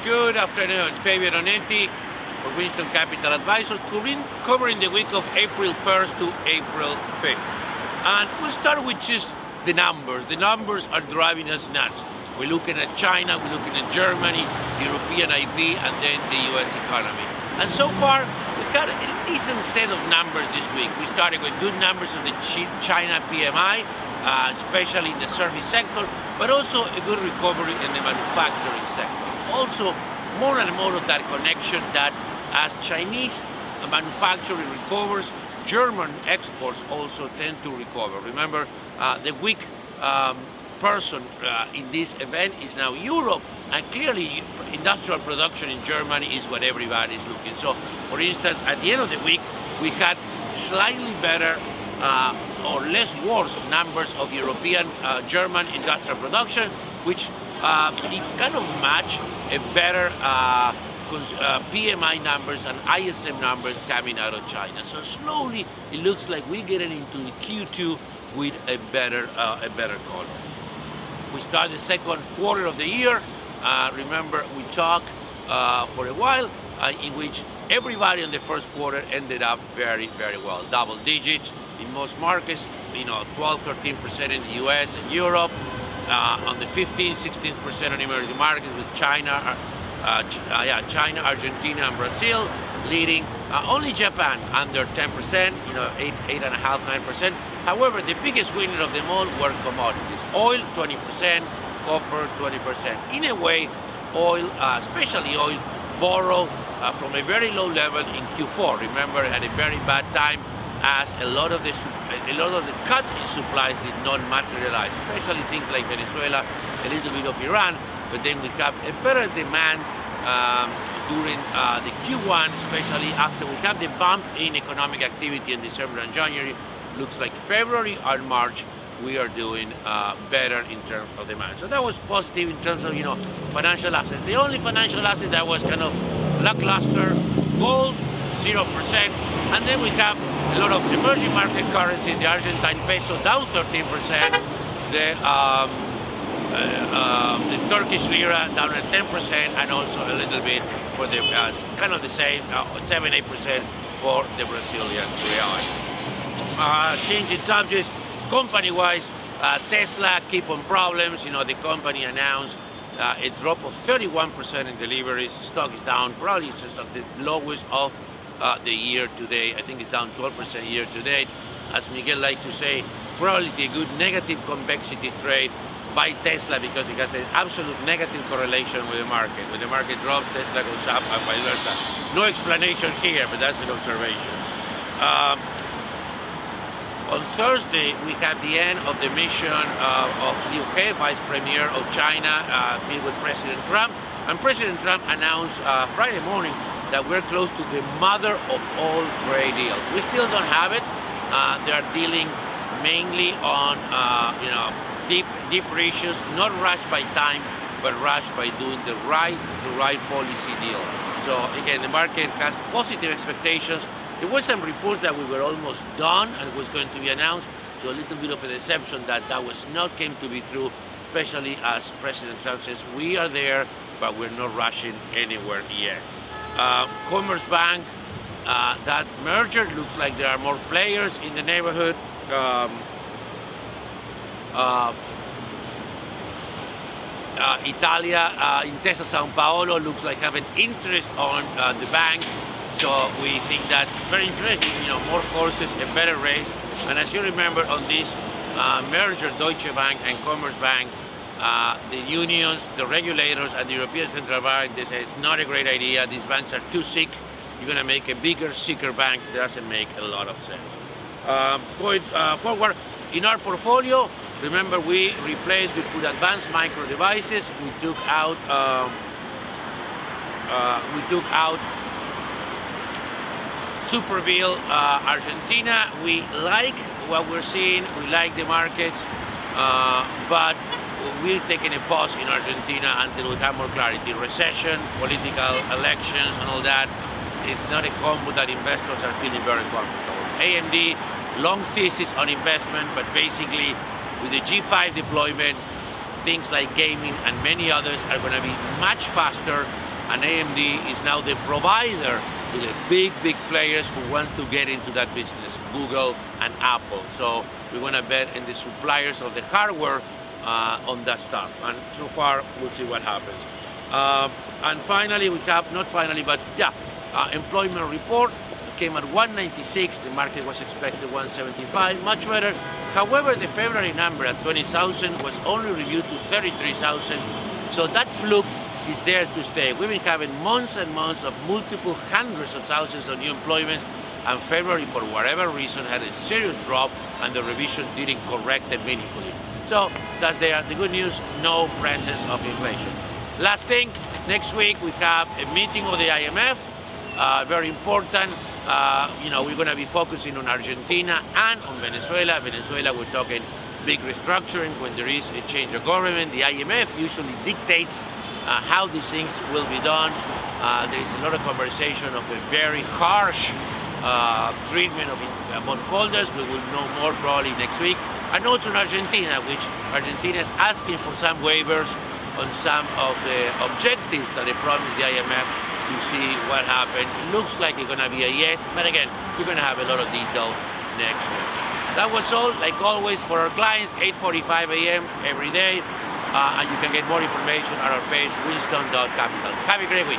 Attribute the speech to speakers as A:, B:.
A: Good afternoon, Fabio Donetti for Winston Capital Advisors, covering the week of April 1st to April 5th. And we'll start with just the numbers. The numbers are driving us nuts. We're looking at China, we're looking at Germany, European IB, and then the US economy. And so far, we've got a decent set of numbers this week. We started with good numbers of the China PMI, especially in the service sector, but also a good recovery in the manufacturing sector. Also, more and more of that connection that as Chinese manufacturing recovers, German exports also tend to recover. Remember, the weak person in this event is now Europe, and clearly industrial production in Germany is what everybody is looking. So, for instance, at the end of the week, we had slightly better or less worse numbers of European German industrial production, which it kind of match a better PMI numbers and ISM numbers coming out of China. So slowly, it looks like we're getting into the Q2 with a better color. We start the second quarter of the year. Remember, we talked for a while in which everybody in the first quarter ended up very, very well. Double digits in most markets, 12-13% in the US and Europe. On the 15-16% in emerging markets with China, China, Argentina, and Brazil leading. Only Japan under 10%, 8.5-9%. However, the biggest winner of them all were commodities. Oil 20%, copper 20%. In a way, oil, especially oil, borrowed from a very low level in Q4. Remember, at a very bad time, as a lot of the cut in supplies did not materialize, especially things like Venezuela, a little bit of Iran, but then we have a better demand during the Q1, especially after we have the bump in economic activity in December and January. Looks like February and March we are doing better in terms of demand. So that was positive in terms of financial assets. The only financial asset that was kind of lackluster, gold 0%, and then we have a lot of emerging market currencies. The Argentine peso down 13%, the Turkish lira down at 10%, and also a little bit for the kind of the same 7-8% for the Brazilian real. Changing subjects, company-wise, Tesla keep on problems. The company announced a drop of 31% in deliveries. Stock is down, probably it's just at the lowest of the year to date. I think it's down 12% year to date. As Miguel likes to say, probably a good negative convexity trade by Tesla because it has an absolute negative correlation with the market. When the market drops, Tesla goes up and vice versa. No explanation here, but that's an observation. On Thursday, we had the end of the mission of Liu He, Vice Premier of China, meet with President Trump. And President Trump announced Friday morning that we're close to the mother of all trade deals. We still don't have it. They are dealing mainly on deeper issues, not rushed by time, but rushed by doing the right policy deal. So again, the market has positive expectations. There were some reports that we were almost done and it was going to be announced. So a little bit of a deception that was not came to be true, especially as President Trump says, we are there, but we're not rushing anywhere yet. Commerce Bank, that merger looks like there are more players in the neighborhood. Italia, Intesa Sanpaolo looks like have an interest on the bank, so we think that's very interesting. More horses, a better race. And as you remember, on this merger, Deutsche Bank and Commerce Bank, the unions, the regulators, and the European Central Bank, they say it's not a great idea. These banks are too sick. You're going to make a bigger, sicker bank. It doesn't make a lot of sense. Going forward, in our portfolio, remember we put advanced micro devices. We took out Superville, Argentina. We like what we're seeing. We like the markets, but we're taking a pause in Argentina until we have more clarity. Recession, political elections, and all that. It's not a combo that investors are feeling very comfortable. AMD, long thesis on investment, but basically with the G5 deployment, things like gaming and many others are going to be much faster and AMD is now the provider to the big players who want to get into that business, Google and Apple. So we want to bet in the suppliers of the hardware on that stuff. And so far, we'll see what happens. And finally, we have, not finally, but yeah, employment report came at 196. The market was expected 175, much better. However, the February number at 20,000 was only reviewed to 33,000. So that fluke is there to stay. We've been having months and months of multiple hundreds of thousands of new employments, and February, for whatever reason, had a serious drop, and the revision didn't correct it meaningfully. So that's there. The good news, no presence of inflation. Last thing, next week we have a meeting of the IMF, very important. We're going to be focusing on Argentina and on Venezuela. Venezuela, we're talking big restructuring. When there is a change of government, the IMF usually dictates how these things will be done. There is a lot of conversation of a very harsh treatment of bondholders. We will know more probably next week. And also in Argentina, which Argentina is asking for some waivers on some of the objectives that they promised the IMF to see what happened. It looks like it's going to be a yes, but again, we're going to have a lot of detail next week. That was all, like always, for our clients, 8:45 a.m. every day. And you can get more information at our page, winston.capital. Have a great week.